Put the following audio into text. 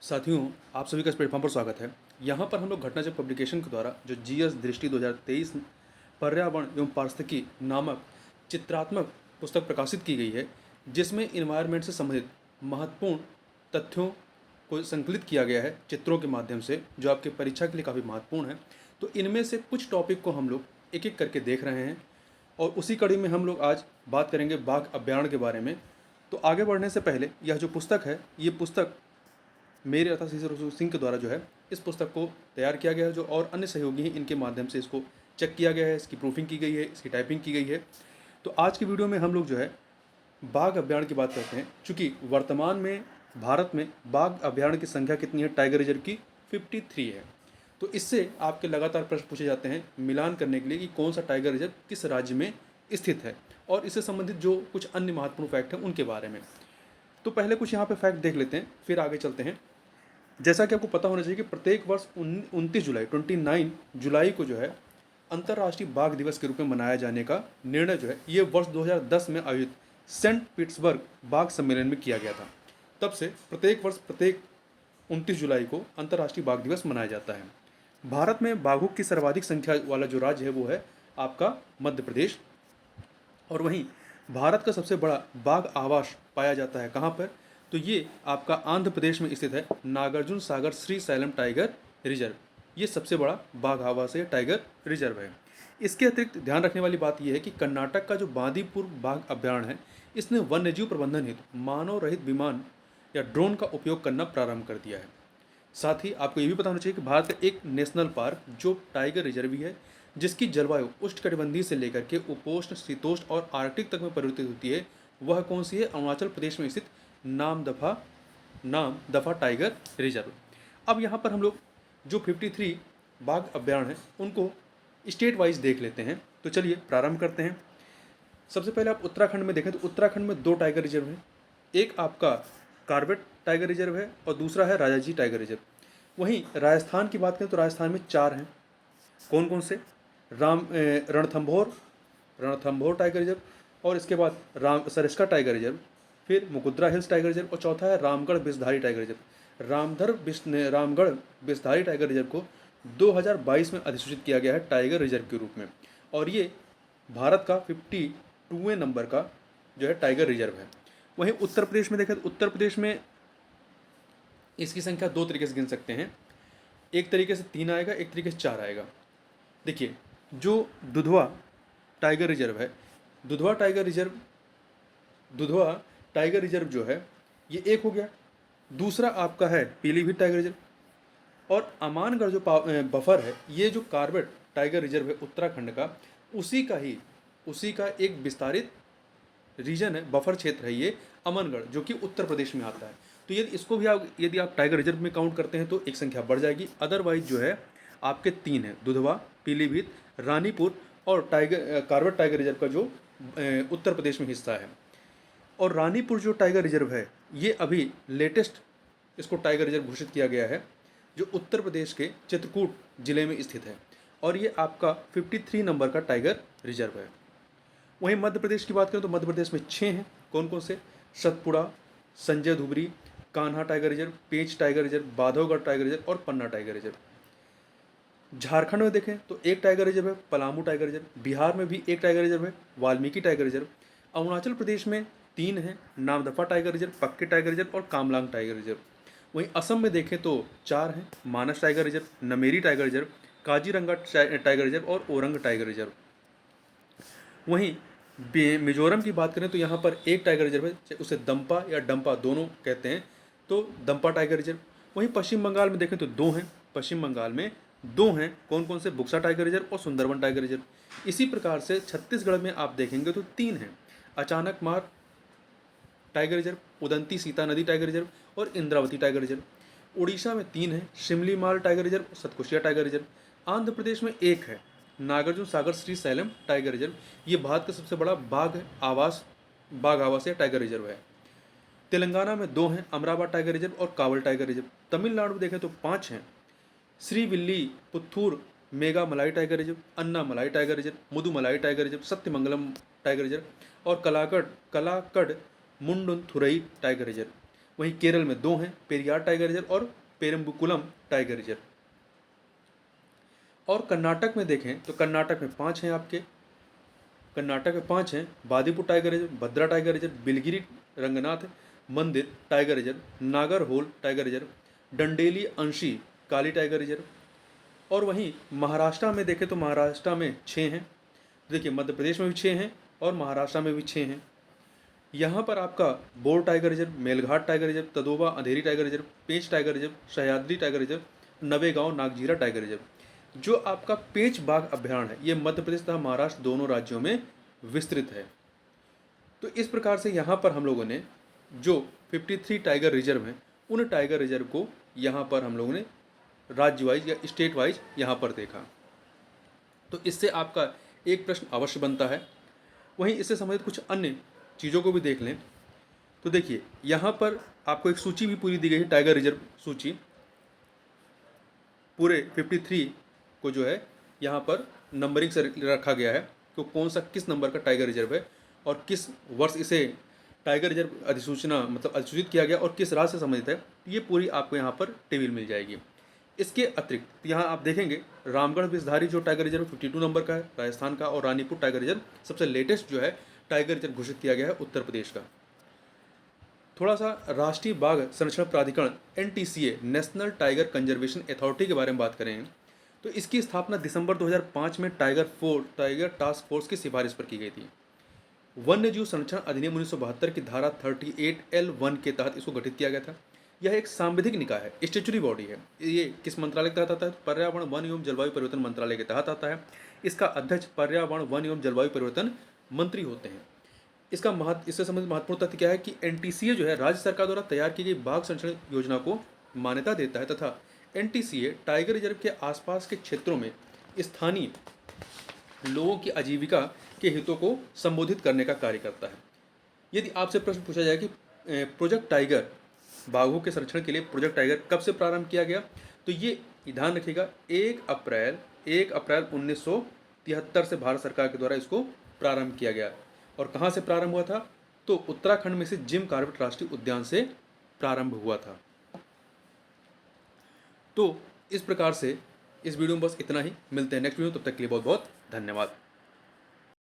साथियों, आप सभी का इस प्लेटफॉर्म पर स्वागत है। यहाँ पर हम लोग घटनाचक्र पब्लिकेशन के द्वारा जो जीएस दृष्टि 2023 पर्यावरण एवं पारिस्थितिकी नामक चित्रात्मक पुस्तक प्रकाशित की गई है, जिसमें इन्वायरमेंट से संबंधित महत्वपूर्ण तथ्यों को संकलित किया गया है चित्रों के माध्यम से, जो आपके परीक्षा के लिए काफ़ी महत्वपूर्ण है। तो इनमें से कुछ टॉपिक को हम लोग एक एक करके देख रहे हैं और उसी कड़ी में हम लोग आज बात करेंगे बाघ अभयारण्य के बारे में। तो आगे बढ़ने से पहले यह जो पुस्तक है, ये पुस्तक मेरे अर्थात सी सिंह के द्वारा जो है इस पुस्तक को तैयार किया गया है, जो और अन्य सहयोगी हैं इनके माध्यम से इसको चेक किया गया है, इसकी प्रूफिंग की गई है, इसकी टाइपिंग की गई है। तो आज की वीडियो में हम लोग जो है बाघ अभयारण्य की बात करते हैं, चूँकि वर्तमान में भारत में बाघ अभयारण्य की संख्या कितनी है, टाइगर रिजर्व की 53 है। तो इससे आपके लगातार प्रश्न पूछे जाते हैं मिलान करने के लिए कि कौन सा टाइगर रिजर्व किस राज्य में स्थित है और इससे संबंधित जो कुछ अन्य महत्वपूर्ण फैक्ट हैं उनके बारे में। तो पहले कुछ यहाँ पे फैक्ट देख लेते हैं, फिर आगे चलते हैं। जैसा कि आपको पता होना चाहिए कि प्रत्येक वर्ष 29 जुलाई को जो है अंतर्राष्ट्रीय बाघ दिवस के रूप में मनाया जाने का निर्णय जो है ये वर्ष 2010 में आयोजित सेंट पीटर्सबर्ग बाघ सम्मेलन में किया गया था। तब से प्रत्येक वर्ष प्रत्येक 29 जुलाई को अंतर्राष्ट्रीय बाघ दिवस मनाया जाता है। भारत में बाघों की सर्वाधिक संख्या वाला जो राज्य है वो है आपका मध्य प्रदेश, और वहीं भारत का सबसे बड़ा बाघ आवास पाया जाता है कहाँ पर, तो ये आपका आंध्र प्रदेश में स्थित है नागार्जुन सागर श्रीशैलम टाइगर रिजर्व। ये सबसे बड़ा बाघ आवास है, टाइगर रिजर्व है। इसके अतिरिक्त ध्यान रखने वाली बात यह है कि कर्नाटक का जो बांदीपुर बाघ अभयारण्य है, इसने वन्यजीव प्रबंधन हेतु मानव रहित विमान या ड्रोन का उपयोग करना प्रारंभ कर दिया है। साथ ही आपको ये भी पता होना चाहिए कि भारत का एक नेशनल पार्क जो टाइगर रिजर्व भी है, जिसकी जलवायु उष्णकटिबंधीय से लेकर के उपोष्ण, शीतोष्ण और आर्कटिक तक में परिवर्तित होती है, वह कौन सी है? अरुणाचल प्रदेश में स्थित नाम दफा टाइगर रिजर्व। अब यहाँ पर हम लोग जो 53 बाघ अभयारण्य हैं उनको स्टेट वाइज देख लेते हैं। तो चलिए प्रारंभ करते हैं। सबसे पहले आप उत्तराखंड में देखें तो उत्तराखंड में 2 टाइगर रिजर्व हैं। एक आपका कार्बेट टाइगर रिजर्व है और दूसरा है राजाजी टाइगर रिजर्व। वहीं राजस्थान की बात करें तो राजस्थान में 4 हैं। कौन कौन से? रणथंभौर टाइगर रिजर्व, और इसके बाद सरिस्का टाइगर रिजर्व, फिर मुकुद्रा हिल्स टाइगर रिजर्व, और चौथा है Ramgarh Vishdhari tiger reserve. Ramgarh Vishdhari tiger reserve को 2022 में अधिसूचित किया गया है टाइगर रिजर्व के रूप में, और ये भारत का 52वें नंबर का जो है टाइगर रिजर्व है। वहीं उत्तर प्रदेश में देखें तो उत्तर प्रदेश में इसकी संख्या 2 तरीके से गिन सकते हैं। एक तरीके से 3 आएगा, एक तरीके से 4 आएगा। देखिए, जो दुधवा टाइगर रिजर्व है, दुधवा टाइगर रिजर्व जो है ये एक हो गया। दूसरा आपका है पीलीभीत टाइगर रिजर्व, और अमानगढ़ जो बफर है, ये जो कार्बेट टाइगर रिजर्व है उत्तराखंड का, उसी का एक विस्तारित रीजन है, बफर क्षेत्र है ये अमनगढ़, जो कि उत्तर प्रदेश में आता है। तो यदि आप टाइगर रिजर्व में काउंट करते हैं तो एक संख्या बढ़ जाएगी। अदरवाइज जो है आपके 3 है, दुधवा, पीलीभीत, रानीपुर और कार्बेट टाइगर रिजर्व का जो उत्तर प्रदेश में हिस्सा है। और रानीपुर जो टाइगर रिजर्व है ये अभी लेटेस्ट इसको टाइगर रिजर्व घोषित किया गया है, जो उत्तर प्रदेश के चित्रकूट जिले में स्थित है, और ये आपका 53 नंबर का टाइगर रिजर्व है। वहीं मध्य प्रदेश की बात करें तो मध्य प्रदेश में 6 हैं। कौन कौन से? Satpura, Sanjay Dhubri, Kanha tiger reserve, Pench tiger reserve, Bandhavgarh tiger reserve और पन्ना टाइगर रिजर्व। झारखंड में देखें तो 1 टाइगर रिजर्व है, पलामू टाइगर रिजर्व। बिहार में भी 1 टाइगर रिजर्व है, वाल्मीकि टाइगर रिजर्व। अरुणाचल प्रदेश में 3 हैं, नामदफा टाइगर रिजर्व, पक्के टाइगर रिजर्व और कामलांग टाइगर रिजर्व। वहीं असम में देखें तो 4 हैं, Manas tiger reserve, Nameri tiger reserve, Kaziranga tiger reserve और ओरंग टाइगर रिजर्व। वहीं मिजोरम की बात करें तो यहाँ पर 1 टाइगर रिजर्व है, उसे दम्पा या डंपा दोनों कहते हैं, तो दम्पा टाइगर रिजर्व। वहीं पश्चिम बंगाल में देखें तो 2 हैं, पश्चिम बंगाल में 2 हैं। कौन कौन से? बुक्सा टाइगर रिजर्व और सुंदरवन टाइगर रिजर्व। इसी प्रकार से छत्तीसगढ़ में आप देखेंगे तो 3 हैं, अचानक मार टाइगर रिजर्व, उदंती सीता नदी टाइगर रिजर्व और इंद्रावती टाइगर रिजर्व। उड़ीसा में 3 हैं, Similipal tiger reserve, Satkosia tiger reserve. Andhra Pradesh में 1 है, नागार्जुन सागर श्रीशैलम टाइगर रिजर्व। ये भारत का सबसे बड़ा बाघ आवास या टाइगर रिजर्व है। तेलंगाना में 2 हैं, अमराबाद टाइगर रिजर्व और कावल टाइगर रिजर्व। तमिलनाडु में देखें तो 5 हैं, श्रीविल्ली पुत्थूर मेगा मलाई टाइगर रिजर्व, अन्ना मलाई tiger reserve, Mudumalai tiger reserve, Sathyamangalam tiger reserve और कलाकड़ मुंडुनथुरई टाइगर रिजर्व। वहीं केरल में 2 हैं, पेरियार टाइगर रिजर्व और पेरम्बुकुलम टाइगर रिजर्व। और कर्नाटक में देखें तो कर्नाटक में 5 हैं आपके, कर्नाटक में 5 हैं, बादीपुर टाइगर रिजर्व, भद्रा टाइगर रिजर्व, बिलगिरी रंगनाथ मंदिर tiger reserve, Nagarhole tiger reserve, Dandeli अंशी काली टाइगर रिजर्व। और वहीं महाराष्ट्र में देखें तो महाराष्ट्र में 6 हैं। देखिए मध्य प्रदेश में भी 6 हैं और महाराष्ट्र में भी 6 हैं। यहाँ पर आपका Bor tiger reserve, Melghat tiger reserve, Tadoba Andhari tiger reserve, Pench tiger reserve, Sahyadri tiger reserve, Navegaon Nagzira tiger reserve. जो आपका पेंच बाघ अभ्यारण्य है ये मध्य प्रदेश तथा महाराष्ट्र दोनों राज्यों में विस्तृत है। तो इस प्रकार से यहाँ पर हम लोगों ने जो 53 टाइगर रिजर्व हैं उन टाइगर रिजर्व को यहाँ पर हम लोगों ने राज्य वाइज या स्टेट वाइज यहाँ पर देखा। तो इससे आपका एक प्रश्न अवश्य बनता है। वहीं इससे संबंधित कुछ अन्य चीज़ों को भी देख लें तो देखिए यहाँ पर आपको एक सूची भी पूरी दी गई है, टाइगर रिजर्व सूची पूरे 53 को जो है यहाँ पर नंबरिंग से रखा गया है तो कौन सा किस नंबर का टाइगर रिजर्व है और किस वर्ष इसे टाइगर रिजर्व अधिसूचना मतलब अधिसूचित किया गया और किस राज्य से संबंधित है, ये पूरी आपको यहाँ पर टेबल मिल जाएगी। इसके अतिरिक्त यहाँ आप देखेंगे रामगढ़ विषधारी जो टाइगर रिजर्व 52 नंबर का है राजस्थान का, और रानीपुर टाइगर रिजर्व सबसे लेटेस्ट जो है टाइगर रिजर्व घोषित किया गया है उत्तर प्रदेश का। थोड़ा सा राष्ट्रीय बाघ संरक्षण प्राधिकरण NTCA national tiger conservation authority के बारे में बात करें तो इसकी स्थापना दिसंबर 2005 में टाइगर टास्क फोर्स की सिफारिश पर की गई थी। वन्यजीव संरक्षण अधिनियम 1972 की धारा 38L1 के तहत इसको गठित किया गया था। यह एक सांविधिक निकाय है, स्टेचुरी बॉडी है। ये किस मंत्रालय के तहत आता है? पर्यावरण वन एवं जलवायु परिवर्तन मंत्रालय के तहत आता है। इसका अध्यक्ष पर्यावरण वन एवं जलवायु परिवर्तन मंत्री होते हैं। इससे संबंधित महत्वपूर्ण तथ्य क्या है कि NTCA जो है राज्य सरकार द्वारा तैयार की गई बाघ संरक्षण योजना को मान्यता देता है तथा NTCA टाइगर रिजर्व के आसपास के क्षेत्रों में स्थानीय लोगों की आजीविका के हितों को संबोधित करने का कार्य करता है। यदि आपसे प्रश्न पूछा जाए कि प्रोजेक्ट टाइगर बाघों के संरक्षण के लिए प्रोजेक्ट टाइगर कब से प्रारंभ किया गया तो ये ध्यान रखिएगा 1 अप्रैल 1973 से भारत सरकार के द्वारा इसको प्रारंभ किया गया। और कहाँ से प्रारंभ हुआ था? तो उत्तराखंड में से जिम कॉर्बेट राष्ट्रीय उद्यान से प्रारंभ हुआ था। तो इस प्रकार से इस वीडियो में बस इतना ही। मिलते हैं नेक्स्ट वीडियो, तब तक के लिए बहुत बहुत धन्यवाद।